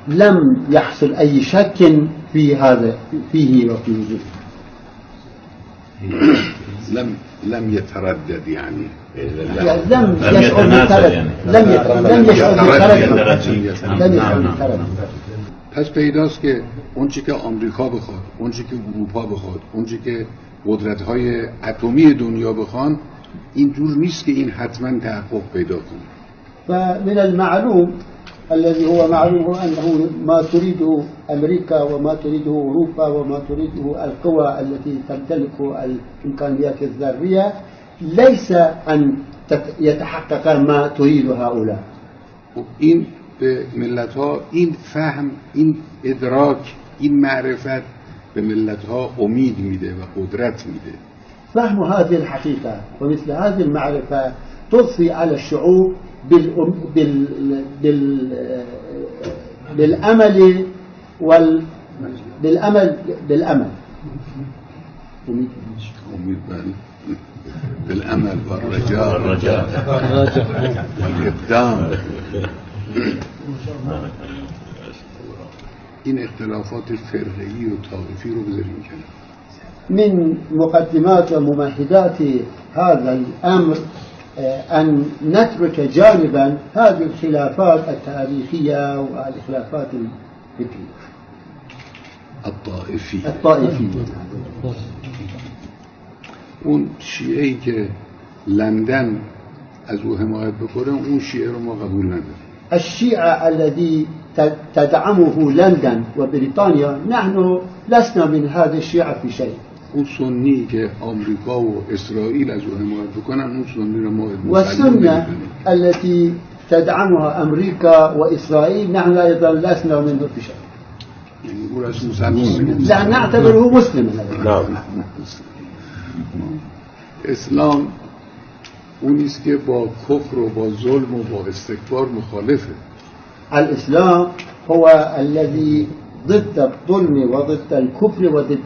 لم يحصل أي شك في هذا فيه وفي وجوده. لم يتردد يعني لم يشعر بالتردد. لم يشعر بالتردد. پس پیداست که اونچه که آمریکا بخواد، اونچه که اروپا بخواد، اونچه که قدرت‌های اتمی دنیا بخوان، اینجور نیست که این حتما تحقق پیدا کنه. فمن المعلوم الذي هو معلوم أنه ما تريده أمريكا وما تريده أوروبا وما تريده القوى التي تمتلك الإمكانيات الذرية ليس أن يتحقق ما تريد هؤلاء. این به ملت‌ها این فهم، این ادراک، این معرفت به ملت‌ها امید میده و قدرت میده. فهم هذه الحقيقة ومثل هذه المعرفة تضفي على الشعوب بالأمل بالأمل بالأمل والرجاء والإقدام. این اختلافات فرقه‌ای و طائفی رو بذاریم کنار. من مقدمات وممهدات هذا الأمر أن نترك جانبا هذه الخلافات التاريخية والخلافات الفكرية الطائفية. اون شیعه‌ای که لندن از او حمایت بکنه، اون شیعه رو ما قبول نداریم. الشيعة الذي تدعمه لندن وبريطانيا نحن لسنا من هذا الشيعة في شيء. اون سنی که آمریکا و اسرائیل از او حمایت بکنن، اون سنی رو ما والسنة التي تدعمها أمريكا وإسرائيل نحن أيضا لسنا منه في شيء. لا نعتبره مسلما. اسلام اونیست که با کفر و با ظلم و با استکبار مخالفه. الإسلام هو الذي ضد الظلم وضد الكفر وضد